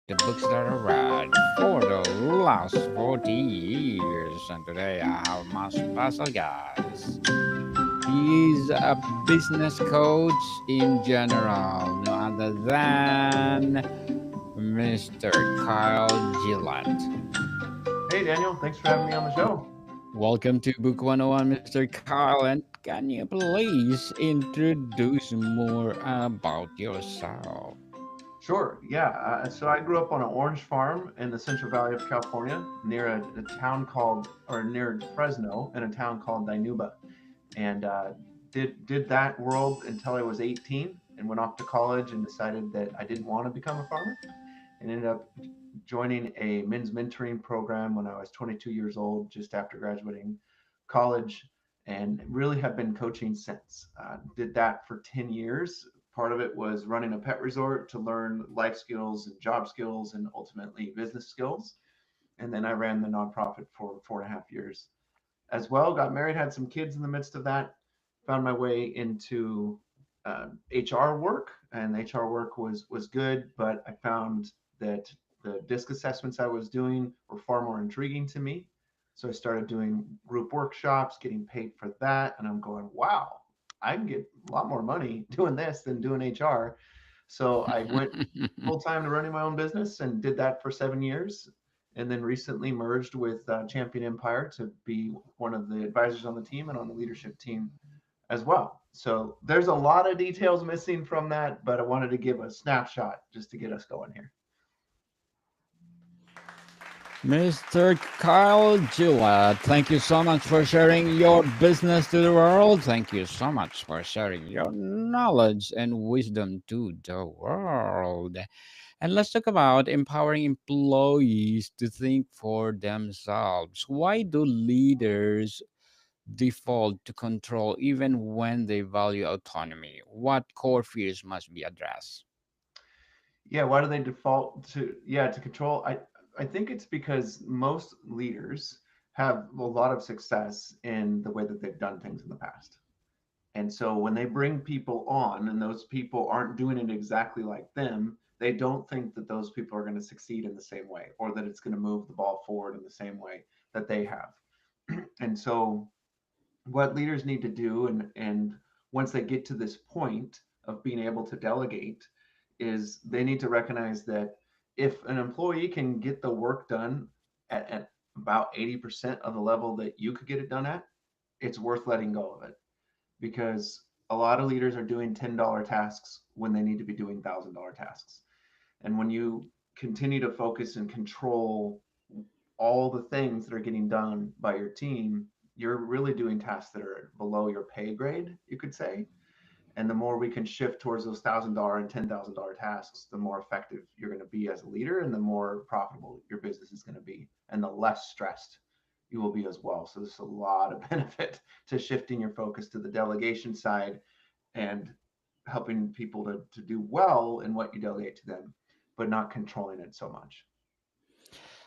The books that I read for the last 40 years. And today I have my special guest. He is a business coach in general, no other than Mr. Kyle Gillette. Hey, Daniel. Thanks for having me on the show. Welcome to Book 101, Mr. Kyle. And can you please introduce more about yourself? Sure. Yeah. So I grew up on an orange farm in the Central Valley of California, near a town called, or near Fresno, in a town called Dinuba, and did that world until I was 18, and went off to college and decided that I didn't want to become a farmer, and ended up joining a men's mentoring program when I was 22 years old, just after graduating college, and really have been coaching since. Did that for 10 years. Part of it was running a pet resort to learn life skills and job skills and ultimately business skills. And then I ran the nonprofit for 4.5 years as well. Got married, had some kids in the midst of that. Found my way into HR work, and HR work was good, but I found that the disc assessments I was doing were far more intriguing to me. So I started doing group workshops, getting paid for that, and I'm going, wow, I can get a lot more money doing this than doing HR. So I went full time to running my own business and did that for 7 years. And then recently merged with Champion Empire to be one of the advisors on the team and on the leadership team as well. So there's a lot of details missing from that, but I wanted to give a snapshot just to get us going here. Mr. Kyle Gillette, thank you so much for sharing your business to the world. Thank you so much for sharing your knowledge and wisdom to the world. And let's talk about empowering employees to think for themselves. Why do leaders default to control even when they value autonomy? What core fears must be addressed? Yeah, why do they default to control? I think it's because most leaders have a lot of success in the way that they've done things in the past. And so when they bring people on and those people aren't doing it exactly like them, they don't think that those people are going to succeed in the same way or that it's going to move the ball forward in the same way that they have. And so what leaders need to do, and once they get to this point of being able to delegate, is they need to recognize that if an employee can get the work done at about 80% of the level that you could get it done at, it's worth letting go of it, because a lot of leaders are doing $10 tasks when they need to be doing $1,000 tasks. And when you continue to focus and control all the things that are getting done by your team, you're really doing tasks that are below your pay grade, you could say. And the more we can shift towards those $1,000 and $10,000 tasks, the more effective you're going to be as a leader, and the more profitable your business is going to be, and the less stressed you will be as well. So there's a lot of benefit to shifting your focus to the delegation side and helping people to do well in what you delegate to them, but not controlling it so much.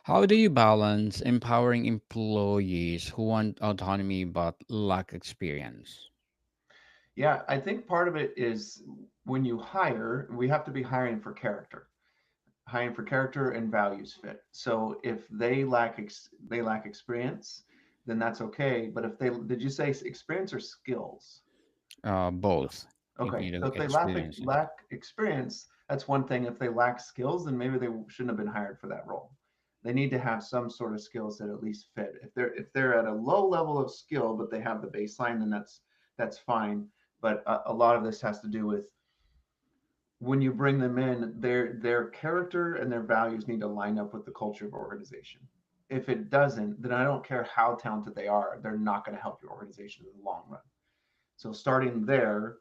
How do you balance empowering employees who want autonomy but lack experience? Yeah, I think part of it is when you hire, we have to be hiring for character and values fit. So if they lack experience, then that's okay. But if they did you say experience or skills? Both. You Okay, need so if they experience. lack experience, that's one thing. If they lack skills, then maybe they shouldn't have been hired for that role. They need to have some sort of skills that at least fit. If they're at a low level of skill, but they have the baseline, then that's fine. But a lot of this has to do with when you bring them in, their character and their values need to line up with the culture of organization. If it doesn't, then I don't care how talented they are, they're not going to help your organization in the long run. So starting there,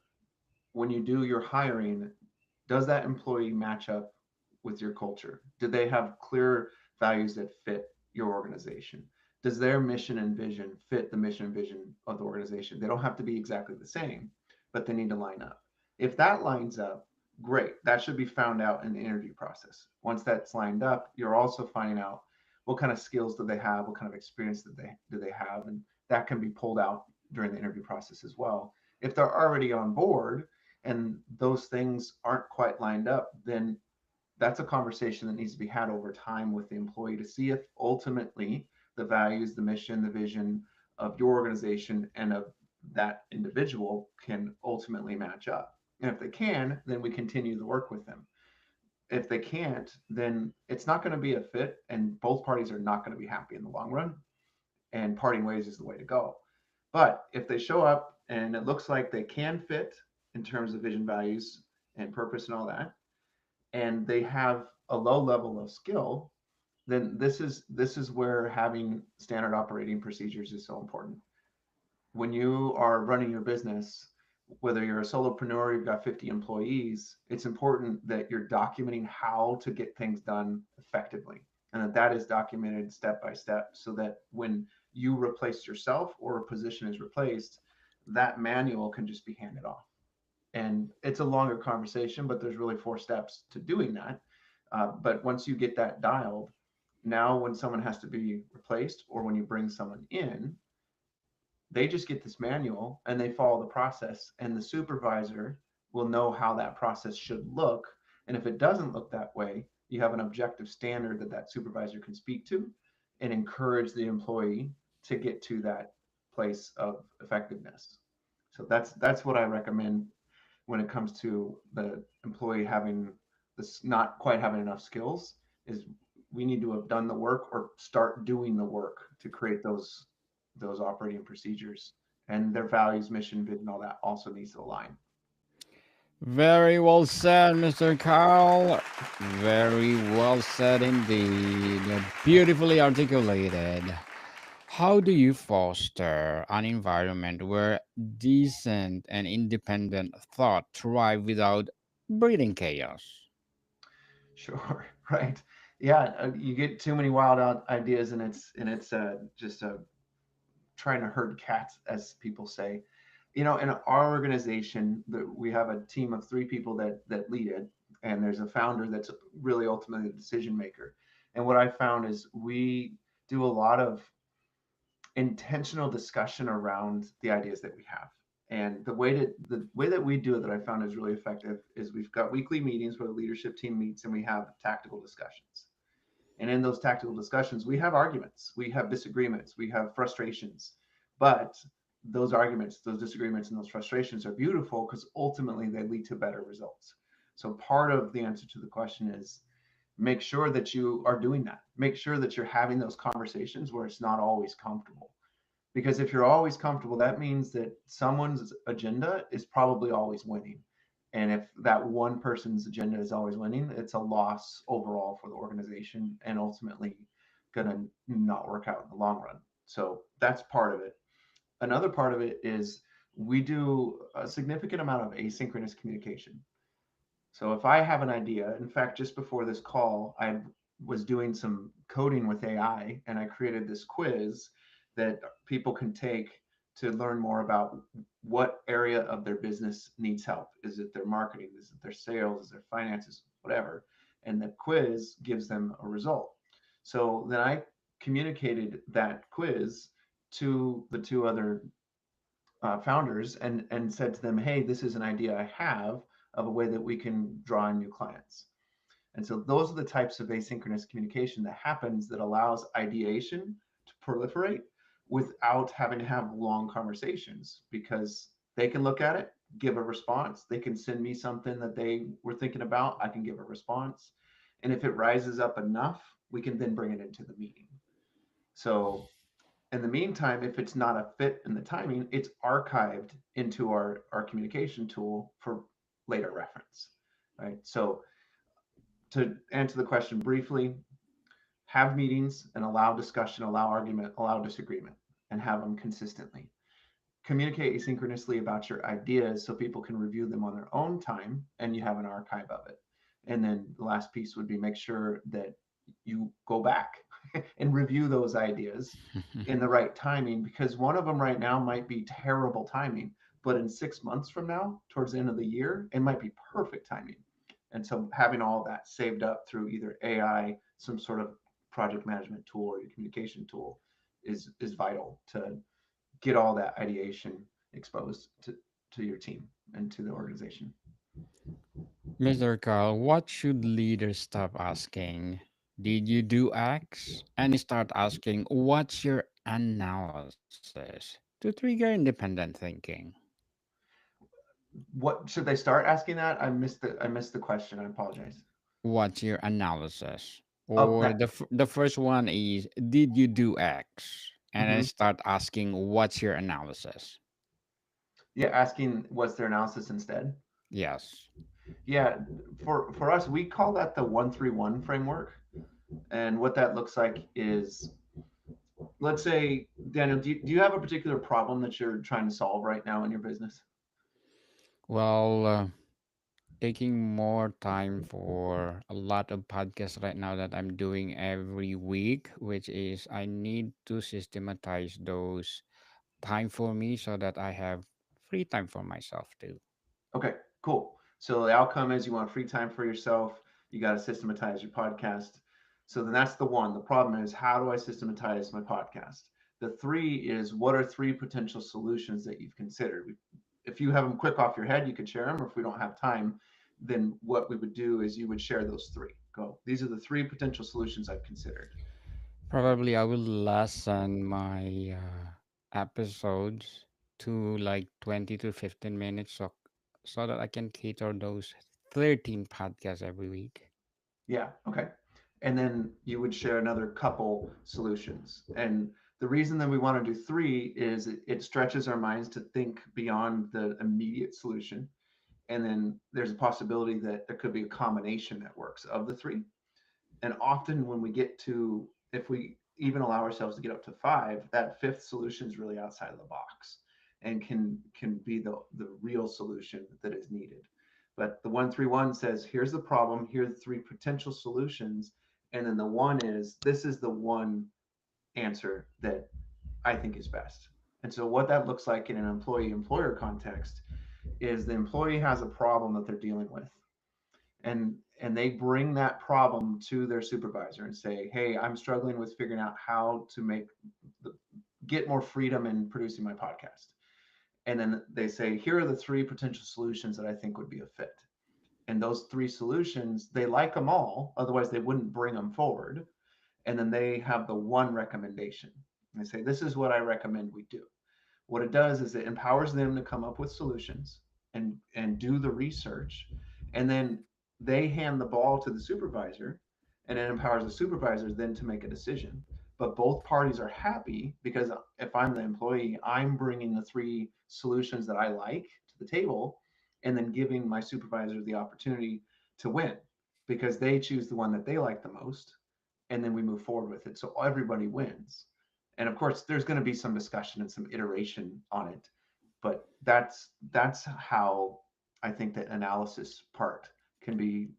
when you do your hiring, does that employee match up with your culture? Do they have clear values that fit your organization? Does their mission and vision fit the mission and vision of the organization? They don't have to be exactly the same, but they need to line up. If that lines up, great. That should be found out in the interview process. Once that's lined up, you're also finding out what kind of skills do they have, what kind of experience do they have, and that can be pulled out during the interview process as well. If they're already on board and those things aren't quite lined up, then That's a conversation that needs to be had over time with the employee to see if ultimately the values, the mission, the vision of your organization and of that individual can ultimately match up. And if they can, then we continue the work with them. If they can't, then it's not going to be a fit, and both parties are not going to be happy in the long run. And parting ways is the way to go. But if they show up and it looks like they can fit in terms of vision, values, and purpose and all that, and they have a low level of skill, then this is where having standard operating procedures is so important. When you are running your business, whether you're a solopreneur, you've got 50 employees, it's important that you're documenting how to get things done effectively, and that is documented step by step, so that when you replace yourself or a position is replaced, that manual can just be handed off. And it's a longer conversation, but there's really 4 steps to doing that. But once you get that dialed, now when someone has to be replaced or when you bring someone in, they just get this manual and they follow the process, and the supervisor will know how that process should look. And if it doesn't look that way, you have an objective standard that that supervisor can speak to and encourage the employee to get to that place of effectiveness. So that's what I recommend when it comes to the employee having this not quite having enough skills. Is we need to have done the work or start doing the work to create those operating procedures, and their values, mission, vision, all that also needs to align. Very well said, Mr. Carl. Very well said indeed. Beautifully articulated. How do you foster an environment where decent and independent thought thrive without breeding chaos? Sure. Right. Yeah, you get too many wild ideas, and it's just trying to herd cats, as people say. In our organization, we have a team of 3 people that lead it, and there's a founder that's really ultimately the decision maker. And what I found is we do a lot of intentional discussion around the ideas that we have. And the way that we do it that I found is really effective is we've got weekly meetings where the leadership team meets and we have tactical discussions. And in those tactical discussions, we have arguments, we have disagreements, we have frustrations. But those arguments, those disagreements, and those frustrations are beautiful because ultimately they lead to better results. So part of the answer to the question is make sure that you are doing that. Make sure that you're having those conversations where it's not always comfortable. Because if you're always comfortable, that means that someone's agenda is probably always winning. And if that one person's agenda is always winning, it's a loss overall for the organization and ultimately going to not work out in the long run. So that's part of it. Another part of it is we do a significant amount of asynchronous communication. So if I have an idea, in fact, just before this call, I was doing some coding with AI and I created this quiz that people can take to learn more about what area of their business needs help. Is it their marketing? Is it their sales? Is it their finances? Whatever. And the quiz gives them a result. So then I communicated that quiz to the 2 other founders and said to them, hey, this is an idea I have of a way that we can draw in new clients. And so those are the types of asynchronous communication that happens that allows ideation to proliferate without having to have long conversations, because they can look at it, give a response. They can send me something that they were thinking about. I can give a response. And if it rises up enough, we can then bring it into the meeting. So in the meantime, if it's not a fit in the timing, it's archived into our communication tool for later reference. Right. So to answer the question briefly, have meetings and allow discussion, allow argument, allow disagreement, and have them consistently. Communicate asynchronously about your ideas so people can review them on their own time and you have an archive of it. And then the last piece would be make sure that you go back and review those ideas in the right timing, because one of them right now might be terrible timing, but in 6 months from now, towards the end of the year, it might be perfect timing. And so having all that saved up through either AI, some sort of project management tool, or your communication tool is vital to get all that ideation exposed to your team and to the organization. Mr. Carl, what should leaders stop asking? Did you do X? And start asking, what's your analysis? To trigger independent thinking. What should they start asking that? I missed the question. I apologize. What's your analysis? Oh, Or that. the first one is, did you do X? And then Hmm. start asking, what's your analysis? Yeah, asking what's their analysis instead. Yes. Yeah, for us, we call that the 131 framework. And what that looks like is, let's say, Daniel, do you have a particular problem that you're trying to solve right now in your business? Well, taking more time for a lot of podcasts right now that I'm doing every week, which is I need to systematize those time for me so that I have free time for myself too. Okay, cool. So the outcome is you want free time for yourself. You got to systematize your podcast. So then that's the one. The problem is, how do I systematize my podcast? The three is, what are three potential solutions that you've considered? If you have them quick off your head, you could share them. Or if we don't have time, then what we would do is you would share those three. Go. These are the three potential solutions I've considered. Probably I will lessen my episodes to like 20 to 15 minutes so that I can cater those 13 podcasts every week. Yeah. Okay. And then you would share another couple solutions. And the reason that we want to do three is it stretches our minds to think beyond the immediate solution. And then there's a possibility that there could be a combination that works of the three. And often when we get to, if we even allow ourselves to get up to five, that fifth solution is really outside of the box and can be the real solution that is needed. But the 131 says, here's the problem, here are the three potential solutions. And then the one is, this is the one answer that I think is best. And so what that looks like in an employee employer context is the employee has a problem that they're dealing with, and they bring that problem to their supervisor and say, hey, I'm struggling with figuring out how to get more freedom in producing my podcast. And then they say, here are the three potential solutions that I think would be a fit. And those three solutions, they like them all, otherwise they wouldn't bring them forward. And then they have the one recommendation. And they say, this is what I recommend we do. What it does is it empowers them to come up with solutions and do the research, and then they hand the ball to the supervisor, and it empowers the supervisors then to make a decision. But both parties are happy because if I'm the employee, I'm bringing the three solutions that I like to the table, and then giving my supervisor the opportunity to win because they choose the one that they like the most, and then we move forward with it. So everybody wins. And of course, there's going to be some discussion and some iteration on it, but that's how I think that analysis part can be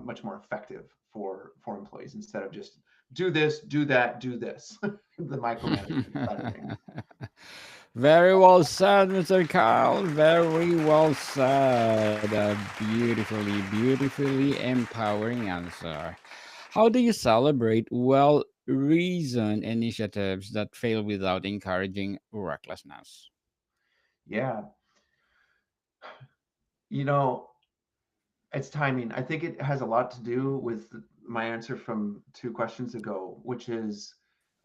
much more effective for employees instead of just do this, do that, do this, the micromanagement side of things. Very well said, Mr. Carl. Very well said. A beautifully empowering answer. How do you celebrate well reasoned initiatives that fail without encouraging recklessness? Yeah, you know, it's timing. I think it has a lot to do with my answer from two questions ago, which is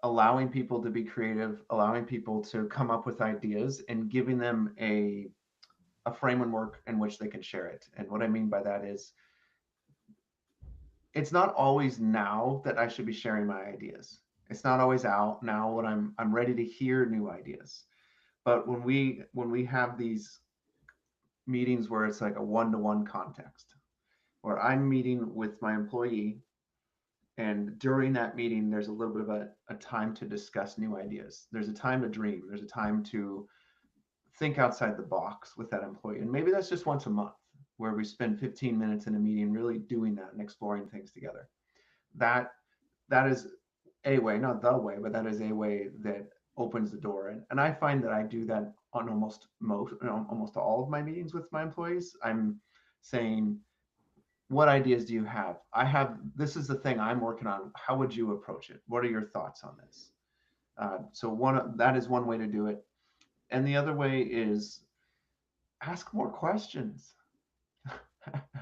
allowing people to be creative, allowing people to come up with ideas, and giving them a framework in which they can share it. And what I mean by that is, it's not always now that I should be sharing my ideas. It's not always out now when I'm ready to hear new ideas. But when we have these meetings where it's like a one-to-one context, where I'm meeting with my employee, and during that meeting there's a little bit of a time to discuss new ideas, there's a time to dream, there's a time to think outside the box with that employee, and maybe that's just once a month where we spend 15 minutes in a meeting really doing that and exploring things together. That that is a way, not the way, but that is a way that opens the door. And I find that I do that on almost all of my meetings with my employees. I'm saying, what ideas do you have? I have, this is the thing I'm working on. How would you approach it? What are your thoughts on this? So that is one way to do it. And the other way is ask more questions.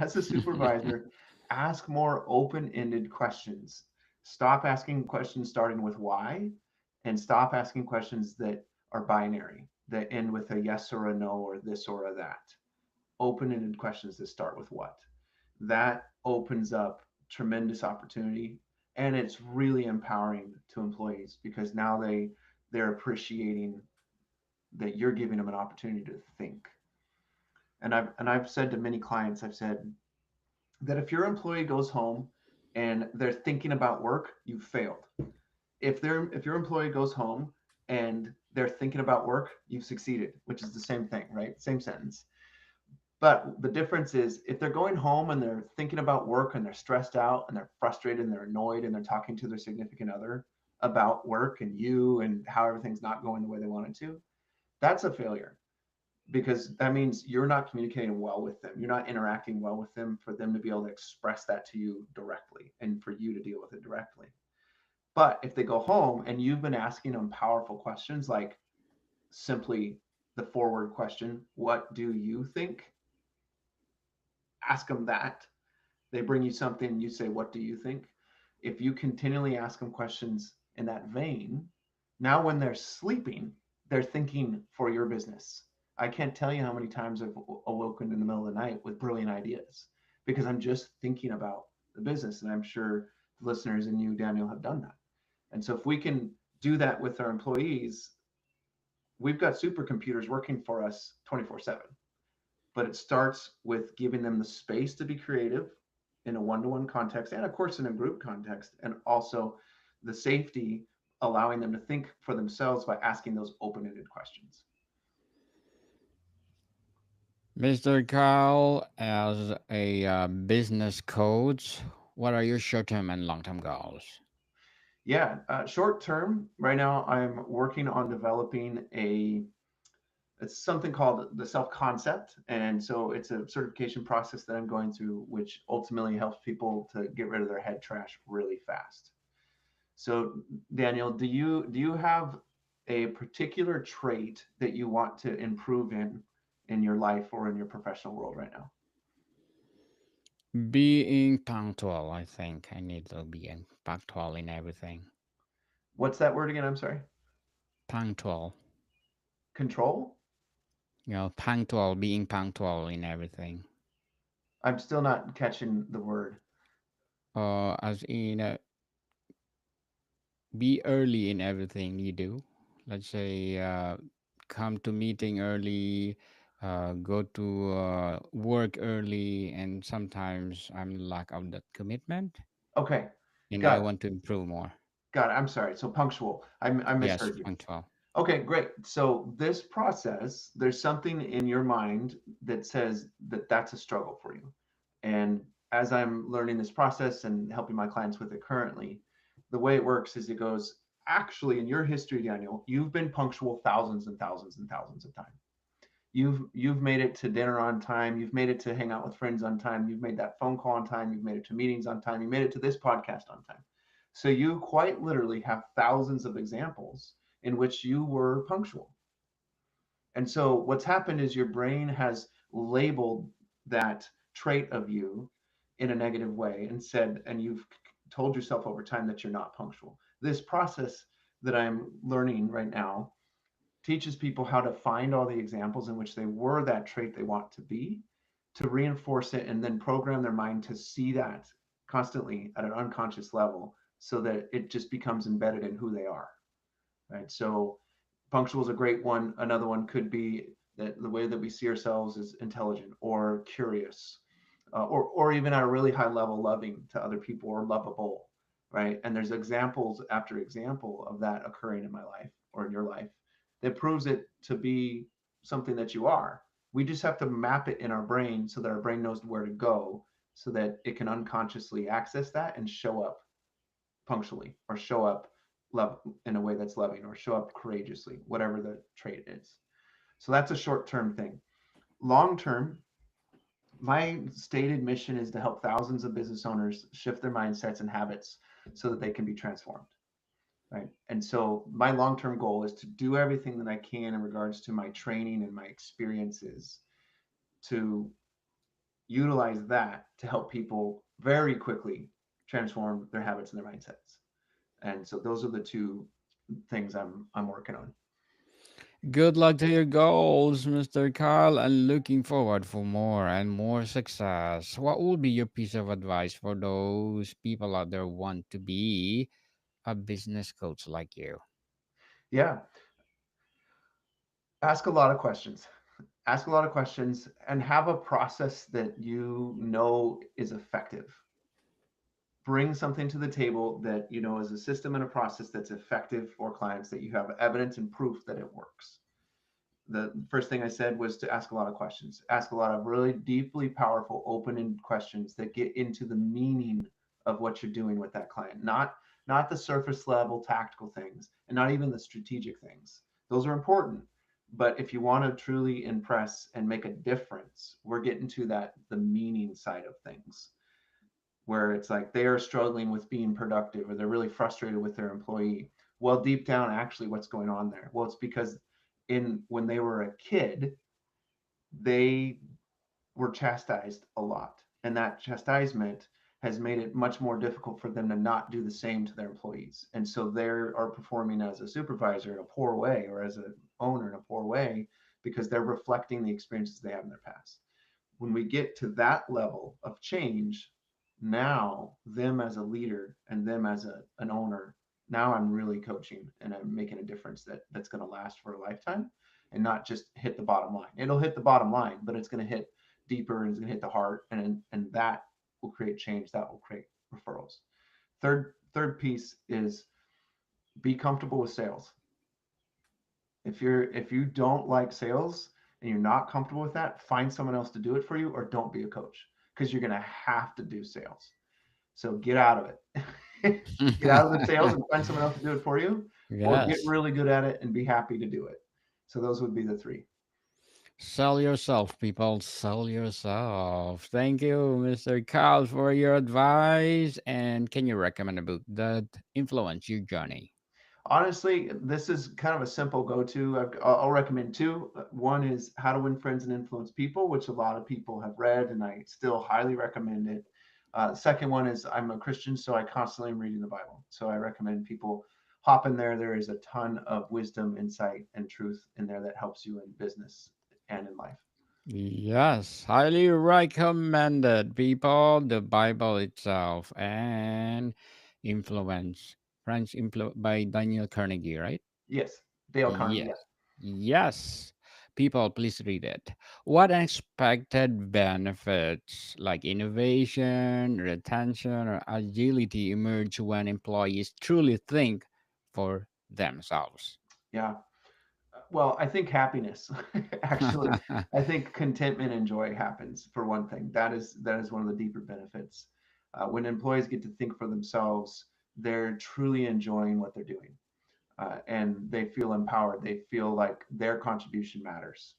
As a supervisor, ask more open-ended questions. Stop asking questions starting with why, and stop asking questions that are binary, that end with a yes or a no or this or a that. Open-ended questions that start with what. That opens up tremendous opportunity, and it's really empowering to employees because now they're appreciating that you're giving them an opportunity to think. And I've said to many clients, I've said that if your employee goes home and they're thinking about work, you've failed. If your employee goes home and they're thinking about work, you've succeeded, which is the same thing, right? Same sentence. But the difference is if they're going home and they're thinking about work and they're stressed out and they're frustrated and they're annoyed and they're talking to their significant other about work and you and how everything's not going the way they want it to, that's a failure because that means you're not communicating well with them. You're not interacting well with them for them to be able to express that to you directly and for you to deal with it directly. But if they go home and you've been asking them powerful questions like simply the forward question, what do you think? Ask them that. They bring you something, you say, what do you think? If you continually ask them questions in that vein, now when they're sleeping, they're thinking for your business. I can't tell you how many times I've awoken in the middle of the night with brilliant ideas because I'm just thinking about the business. And I'm sure the listeners and you, Daniel, have done that. And so if we can do that with our employees, we've got supercomputers working for us 24/7. But it starts with giving them the space to be creative in a one-to-one context and of course in a group context, and also the safety allowing them to think for themselves by asking those open-ended questions. Mr. Kyle, as a business coach, what are your short term and long term goals? Yeah, short term right now I'm working on developing a it's something called the self concept, and so it's a certification process that I'm going through which ultimately helps people to get rid of their head trash really fast. So, Daniel, do you have a particular trait that you want to improve in your life or in your professional world right now? Being punctual, I think I need to be punctual in everything. What's that word again? I'm sorry. Punctual, Control? punctual, being punctual in everything. I'm still not catching the word. As in, be early in everything you do. Let's say, come to meeting early, go to work early, and sometimes I'm lack of that commitment, Okay. and I Got it. want to improve more. Got it. I'm sorry. So punctual. I Yes, misheard you. punctual. Okay, great. So this process, there's something in your mind that says that that's a struggle for you. And as I'm learning this process and helping my clients with it currently, the way it works is it goes, actually, in your history, Daniel, you've been punctual thousands and thousands and thousands of times. You've made it to dinner on time, you've made it to hang out with friends on time, you've made that phone call on time, you've made it to meetings on time, you made it to this podcast on time. So you quite literally have thousands of examples in which you were punctual. And so what's happened is your brain has labeled that trait of you in a negative way and said, and you've told yourself over time that you're not punctual. This process that I'm learning right now teaches people how to find all the examples in which they were that trait they want to be, to reinforce it, and then program their mind to see that constantly at an unconscious level so that it just becomes embedded in who they are. Right. So punctual is a great one. Another one could be that the way that we see ourselves is intelligent or curious, or even at a really high level, loving to other people or lovable, right? And there's examples after example of that occurring in my life or in your life that proves it to be something that you are. We just have to map it in our brain so that our brain knows where to go so that it can unconsciously access that and show up punctually or show up love in a way that's loving or show up courageously, whatever the trait is. So that's a short term thing. Long term, my stated mission is to help thousands of business owners shift their mindsets and habits so that they can be transformed. Right. And so my long term goal is to do everything that I can in regards to my training and my experiences to utilize that to help people very quickly transform their habits and their mindsets. And so those are the two things I'm working on. Good luck to your goals, Mr. Kyle, and looking forward for more and more success. What would be your piece of advice for those people out there who want to be a business coach like you? Yeah, ask a lot of questions. Ask a lot of questions and have a process that you know is effective. Bring something to the table that you know is a system and a process that's effective for clients, that you have evidence and proof that it works. The first thing I said was to ask a lot of questions. Ask a lot of really deeply powerful, open-ended questions that get into the meaning of what you're doing with that client, not the surface level tactical things, and not even the strategic things. Those are important, but if you want to truly impress and make a difference, we're getting to that the meaning side of things, where it's like they are struggling with being productive or they're really frustrated with their employee. Well, deep down, actually, what's going on there? Well, it's because in when they were a kid, they were chastised a lot. And that chastisement has made it much more difficult for them to not do the same to their employees. And so they are performing as a supervisor in a poor way or as an owner in a poor way because they're reflecting the experiences they have in their past. When we get to that level of change, now them as a leader and them as an owner, now I'm really coaching and I'm making a difference that's going to last for a lifetime and not just hit the bottom line. It'll hit the bottom line, but it's going to hit deeper and it's going to hit the heart, and that will create change. That will create referrals. Third piece is be comfortable with sales. If you don't like sales and you're not comfortable with that, find someone else to do it for you or don't be a coach, because you're going to have to do sales. So get out of it. Get out of the sales and find someone else to do it for you, or get Yes. really good at it and be happy to do it. So those would be the three. Sell yourself, people. Sell yourself. Thank you, Mr. Kyle, for your advice. And can you recommend a book that influenced your journey? Honestly, this is kind of a simple go-to. I'll recommend two. One is How to Win Friends and Influence People, which a lot of people have read, and I still highly recommend it. The second one is I'm a Christian, so I constantly am reading the Bible. So I recommend people hop in there. There is a ton of wisdom, insight, and truth in there that helps you in business and in life. Yes, highly recommended, people. The Bible itself and Influence, by Daniel Carnegie, right? Yes, Dale Carnegie. Yes. Yeah. Yes. People, please read it. What unexpected benefits like innovation, retention, or agility emerge when employees truly think for themselves? Yeah. Well, I think happiness, actually, I think contentment and joy happens for one thing. That is one of the deeper benefits. When employees get to think for themselves, they're truly enjoying what they're doing, and they feel empowered. They feel like their contribution matters.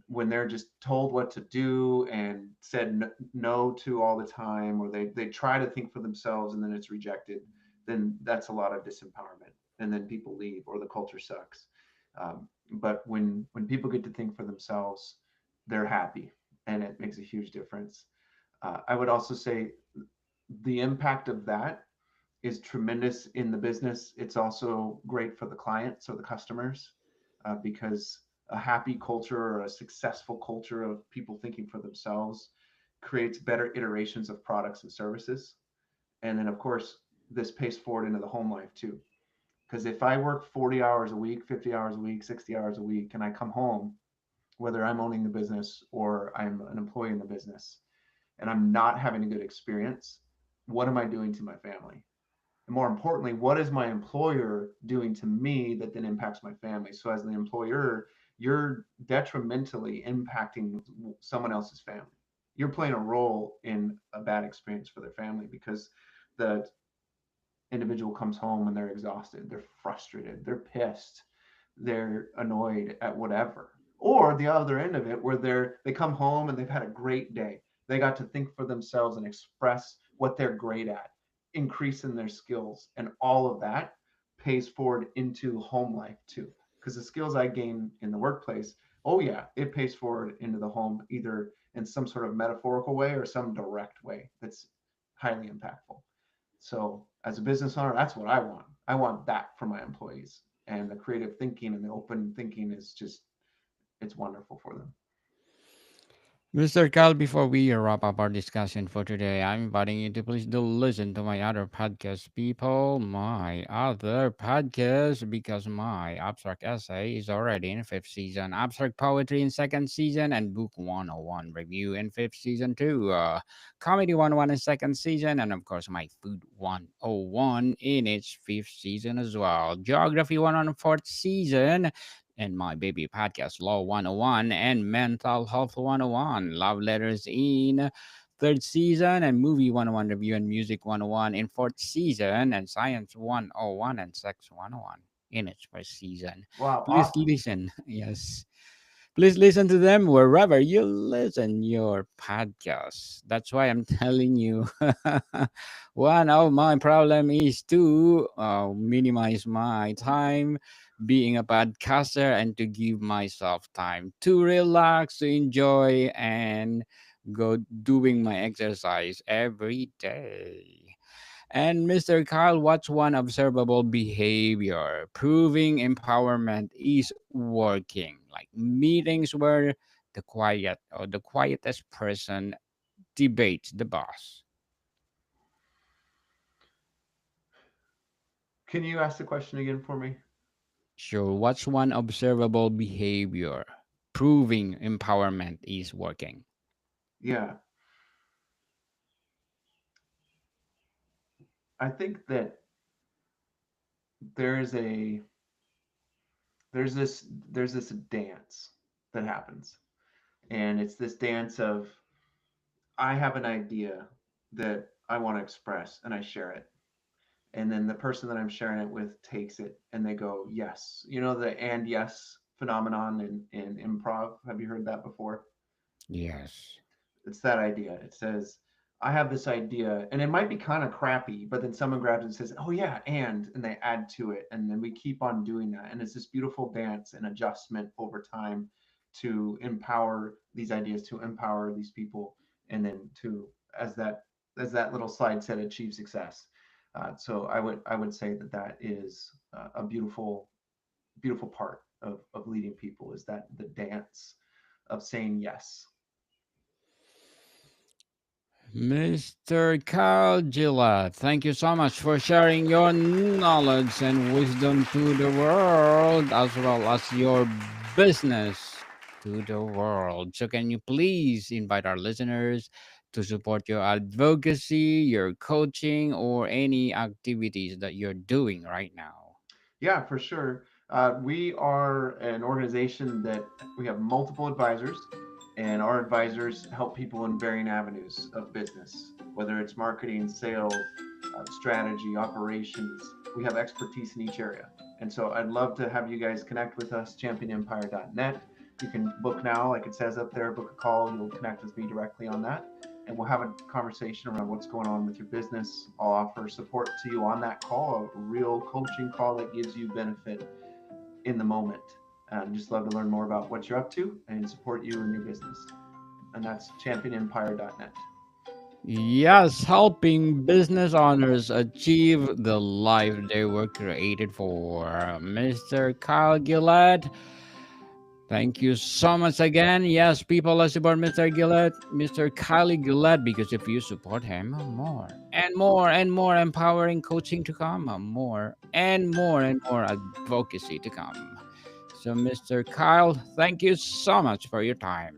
When they're just told what to do and said no to all the time, or they try to think for themselves and then it's rejected, then that's a lot of disempowerment, and then people leave or the culture sucks. But when people get to think for themselves, they're happy, and it makes a huge difference. I would also say the impact of that is tremendous in the business. It's also great for the clients or the customers, because a happy culture or a successful culture of people thinking for themselves creates better iterations of products and services. And then, of course, this pays forward into the home life too. Because if I work 40 hours a week, 50 hours a week, 60 hours a week, and I come home, whether I'm owning the business or I'm an employee in the business, and I'm not having a good experience, what am I doing to my family? And more importantly, what is my employer doing to me that then impacts my family? So as the employer, you're detrimentally impacting someone else's family. You're playing a role in a bad experience for their family, because the individual comes home and they're exhausted, they're frustrated, they're pissed, they're annoyed at whatever. Or the other end of it, where they come home and they've had a great day. They got to think for themselves and express what they're great at, increase in their skills, and all of that pays forward into home life too. Because the skills I gain in the workplace, oh yeah, it pays forward into the home, either in some sort of metaphorical way or some direct way that's highly impactful. So as a business owner, that's what I want. I want that for my employees. And the creative thinking and the open thinking is just, it's wonderful for them. Mr. Kyle, before we wrap up our discussion for today, I'm inviting you to please do listen to my other podcast, people. My other podcast, because my abstract essay is already in fifth season, abstract poetry in second season, and book 101 review in fifth season too. Comedy 101 in second season, and of course my food 101 in its fifth season as well. Geography 101 fourth season, and my baby podcast, Law 101 and Mental Health 101, Love Letters in third season, and Movie 101 Review and Music 101 in fourth season, and Science 101 and Sex 101 in its first season. Wow, Please awesome. listen. Yes. Please listen to them wherever you listen your podcasts. That's why I'm telling you. One of my problem is to minimize my time being a podcaster and to give myself time to relax, to enjoy, and go doing my exercise every day. And Mr. Kyle, what's one observable behavior proving empowerment is working? Like meetings where the quietest person debates the boss. Can you ask the question again for me? Sure, what's one observable behavior proving empowerment is working? Yeah, I think that there's a there's this dance that happens, and it's this dance of I have an idea that I want to express and I share it. And then the person that I'm sharing it with takes it and they go, yes. You know, the and yes phenomenon in improv. Have you heard that before? Yes. It's that idea. It says, I have this idea, and it might be kind of crappy, but then someone grabs it and says, oh, yeah, and they add to it. And then we keep on doing that. And it's this beautiful dance and adjustment over time to empower these ideas, to empower these people, and then to, as that little slide said, achieve success. So I would say that that is a beautiful part of leading people is that the dance of saying yes. Mr. Kyle Gillette, thank you so much for sharing your knowledge and wisdom to the world as well as your business to the world. So, can you please invite our listeners to support your advocacy, your coaching, or any activities that you're doing right now? Yeah, for sure. We are an organization that we have multiple advisors, and our advisors help people in varying avenues of business, whether it's marketing, sales, strategy, operations. We have expertise in each area. And so I'd love to have you guys connect with us, championempire.net. You can book now, like it says up there, book a call. You'll connect with me directly on that. And we'll have a conversation around what's going on with your business. I'll offer support to you on that call, a real coaching call that gives you benefit in the moment. Just love to learn more about what you're up to and support you in your business. And that's championempire.net. Yes, helping business owners achieve the life they were created for. Mr. Kyle Gillette, thank you so much again. Yes, people, let's support Mr. Gillette, Mr. Kylie Gillette, because if you support him, more and more and more empowering coaching to come, more and more advocacy to come. So, Mr. Kyle, thank you so much for your time.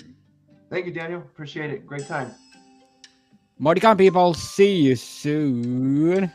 Thank you, Daniel. Appreciate it. Great time. More to come, people. See you soon.